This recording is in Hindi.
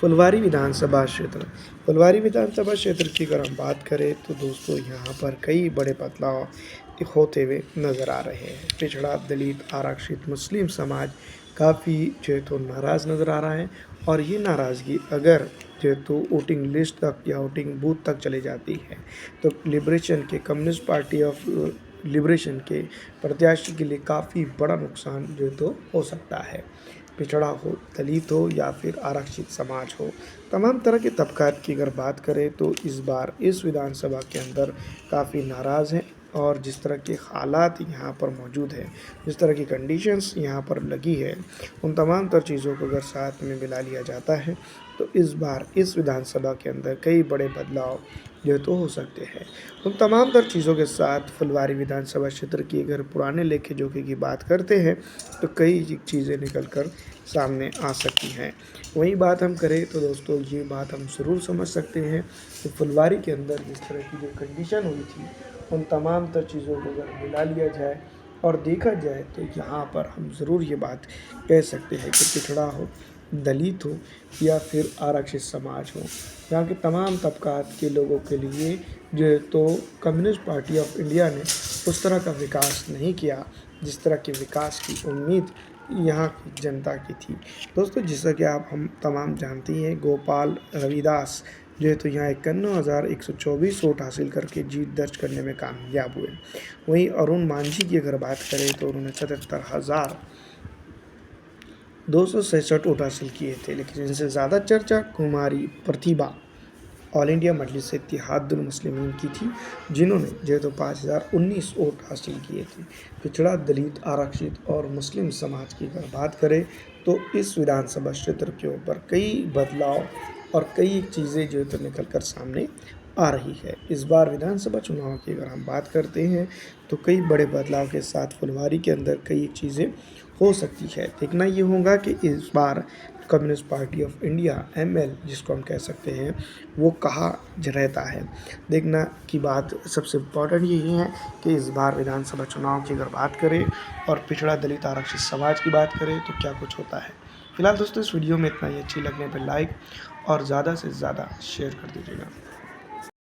फुलवारी विधानसभा क्षेत्र। फुलवारी विधानसभा क्षेत्र की अगर हम बात करें तो दोस्तों यहाँ पर कई बड़े बदलाव होते हुए नज़र आ रहे हैं। पिछड़ा, दलित, आरक्षित, मुस्लिम समाज काफ़ी जो है तो नाराज़ नज़र आ रहा है और ये नाराज़गी अगर जो है तो वोटिंग लिस्ट तक या वोटिंग बूथ तक चली जाती है तो लिबरेशन के कम्युनिस्ट पार्टी ऑफ लिबरेशन के प्रत्याशी के लिए काफ़ी बड़ा नुकसान जो है तो हो सकता है। पिछड़ा हो, दलित हो या फिर आरक्षित समाज हो, तमाम तरह के तबक़ात की अगर बात करें तो इस बार इस विधानसभा के अंदर काफ़ी नाराज़ हैं और जिस तरह के हालात यहाँ पर मौजूद हैं, जिस तरह की कंडीशंस यहाँ पर लगी है, उन तमाम तर चीज़ों को अगर साथ में मिला लिया जाता है तो इस बार इस विधानसभा के अंदर कई बड़े बदलाव जो तो हो सकते हैं। उन तमाम तर चीज़ों के साथ फुलवारी विधानसभा क्षेत्र की अगर पुराने लेखे जोखे की बात करते हैं तो कई चीज़ें निकल कर सामने आ सकती हैं। वहीं बात हम करें तो दोस्तों ये बात हम ज़रूर समझ सकते हैं कि फुलवारी के अंदर जिस तरह की जो कंडीशन हुई थी उन तमाम तर चीज़ों को अगर मिला लिया जाए और देखा जाए तो यहाँ पर हम ज़रूर ये बात कह सकते हैं कि पिछड़ा हो, दलित हो या फिर आरक्षित समाज हो, यहाँ के तमाम तबक़ात के लोगों के लिए जो है तो कम्युनिस्ट पार्टी ऑफ इंडिया ने उस तरह का विकास नहीं किया जिस तरह के विकास की उम्मीद यहाँ की जनता की थी। दोस्तों जैसा कि आप हम तमाम जानते हैं गोपाल रविदास जो है तो यहाँ 51,124 वोट हासिल करके जीत दर्ज करने में कामयाब हुए। वहीं अरुण मांझी की अगर बात करें तो उन्होंने 77,267 वोट हासिल किए थे, लेकिन इनसे ज़्यादा चर्चा कुमारी प्रतिभा ऑल इंडिया मजलिस इत्तेहादुल मुस्लिमीन की थी, जिन्होंने जो है तो 5,019 वोट हासिल किए थे। पिछड़ा, दलित, आरक्षित और मुस्लिम समाज की अगर बात करें तो इस विधानसभा क्षेत्र के ऊपर कई बदलाव और कई चीज़ें जो है तो निकल कर सामने आ रही है। इस बार विधानसभा चुनाव की अगर हम बात करते हैं तो कई बड़े बदलाव के साथ फुलवारी के अंदर कई चीज़ें हो सकती है। देखना ये होगा कि इस बार communist party of India ML जिसको हम कह सकते हैं वो कहाँ रहता है। देखना की बात सबसे इम्पोर्टेंट यही है कि इस बार विधानसभा चुनाव की अगर बात करें और पिछड़ा, दलित, आरक्षित समाज की बात करें तो क्या कुछ होता है। फिलहाल दोस्तों इस वीडियो में इतना ही। अच्छी लगने पर लाइक और ज़्यादा से ज़्यादा शेयर कर दीजिएगा।